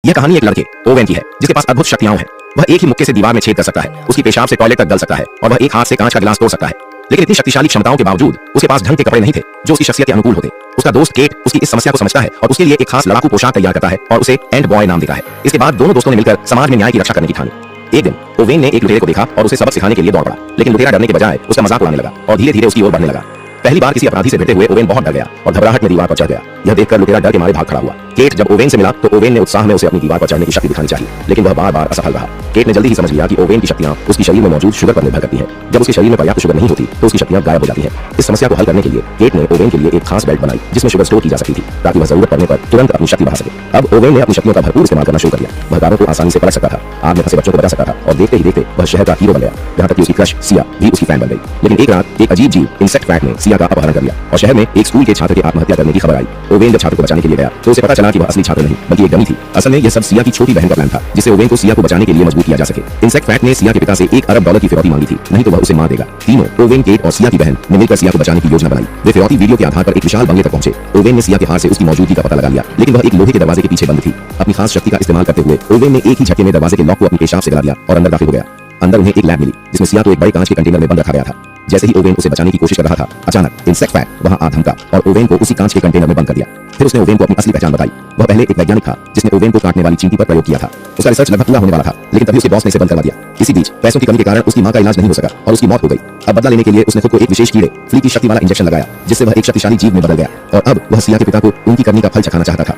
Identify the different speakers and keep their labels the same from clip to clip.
Speaker 1: यह कहानी एक लड़के ओवेन की है जिसके पास अद्भुत शक्तियां हैं। वह एक ही मुक्के से दीवार में छेद कर सकता है, उसकी पेशाब से टॉयलेट तक गल सकता है और वह एक हाथ से कांच का गिलास तोड़ सकता है। लेकिन इतनी शक्तिशाली क्षमताओं के बावजूद उसके पास ढंग के कपड़े नहीं थे जो उसकी शख्सियत के अनुकूल होते। उसका दोस्त केट उसकी इस समस्या को समझता है और उसके लिए एक खास लड़ाकू पोशाक तैयार करता है और उसे एंड बॉय नाम देता है। इसके बाद दोनों दोस्तों ने मिलकर समाज में न्याय की रक्षा करने की ठानी। एक दिन ओवेन ने एक लुटेरे को देखा और उसे सबक सिखाने के लिए दौड़ पड़ा, लेकिन लुटेरा डरने के बजाय उसका मजाक उड़ाने लगा और धीरे धीरे उसकी ओर बढ़ने लगा। पहली बार किसी अपराधी से भिड़ते हुए ओवेन बहुत डर गया और घबराहट में दीवार पर चढ़ गया। यह देखकर लुटेरा डर के मारे भाग खड़ा हुआ। केट जब ओवेन से मिला तो ओवेन ने उत्साह में उसे अपनी दीवार पर चढ़ने की शक्ति दिखानी चाहिए, लेकिन वह बार बार असफल रहा। केट ने जल्दी ही समझ लिया कि ओवेन की शक्तियां उसके शरीर में मौजूद शुगर पर निर्भर करती हैं। जब उसके शरीर में पर्याप्त शुगर नहीं होती तो उसकी शक्तियां गायब हो जाती हैं। इस समस्या को हल करने के लिए केट ने ओवेन के लिए एक खास बेल्ट बनाई जिसमें शुगर स्टोर की जा सकती थी ताकि वह जरूरत पड़ने पर तुरंत अपनी शक्ति बढ़ा सके। अब ओवेन ने अपनी शक्तियों का भरपूर इस्तेमाल करना शुरू कर दिया। वह कारों को आसानी से पलट सकता था, आग में फंसे बच्चों को बचा सकता था और देखते ही देखते वह शहर का हीरो बन गया। यहाँ तक कि उसकी क्रश सिया भी उसकी फैन बन गई। लेकिन एक रात एक अजीब जीव इंसेक्ट फैट ने सिया का अपहरण कर लिया और शहर में एक स्कूल के छात्र के आत्महत्या करने की खबर आई। ओवेन जब छात्र को बचाने के लिए गया तो उसे पता चला कि वह असली छात्र नहीं बल्कि एक डमी थी। असल में यह सब सिया की छोटी बहन का प्लान था जिससे ओवेन को सिया को बचाने के लिए मजबूर किया जा सके। इंसेक्ट फैट ने सिया के पिता से $1 अरब की फिरौती मांगी थी, नहीं तो वह उसे मार देगा। तीनों ओवेन, केट और सिया की बहन ने मिलकर सिया को बचाने की योजना बनाई। वे फिरौती वीडियो के आधार पर एक विशाल बंगले तक पहुंचे। ओवेन ने सिया के हाथ से उसकी मौजूदगी का पता लगा लिया, लेकिन वह एक लोहे के दरवाजे के पीछे बंद थी। अपनी खास शक्ति का इस्तेमाल करते हुए ओवेन ने एक ही झटके में दरवाजे के लॉक को अपनी पेशाब से गला दिया और अंदर दाखिल हो गया। अंदर उन्हें एक लैब मिली जिसमें सिया को एक बड़े कांच के कंटेनर में बंद रखा गया था। जैसे ही ओवेन उसे बचाने की कोशिश कर रहा था, अचानक इंसेक्ट फैट वहां आ धमका और ओवेन को उसी कांच के कंटेनर में बंद कर दिया। फिर उसने ओवेन को अपनी असली पहचान बताई। वह पहले एक वैज्ञानिक था जिसने ओवेन को काटने वाली चींटी पर प्रयोग किया था। उसका रिसर्च लगभग पूरा होने वाला था, लेकिन तभी उसके बॉस ने इसे बंद करवा दिया। इसी बीच पैसों की कमी के कारण उसकी मां का इलाज नहीं हो सका और उसकी मौत हो गई। अब बदला लेने के लिए उसने खुद को एक विशेष कीड़े फ्ली की शक्ति वाला इंजेक्शन लगाया जिससे वह एक शक्तिशाली जीव में बदल गया और अब वह सिया के पिता को उनकी करनी का फल चखाना चाहता था।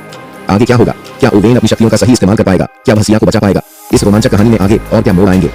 Speaker 1: आगे क्या होगा? क्या ओवेन अपनी शक्तियों का सही इस्तेमाल कर पाएगा? क्या वह सिया को बचा पाएगा? इस रोमांचक कहानी में आगे और क्या मोड़ आएंगे?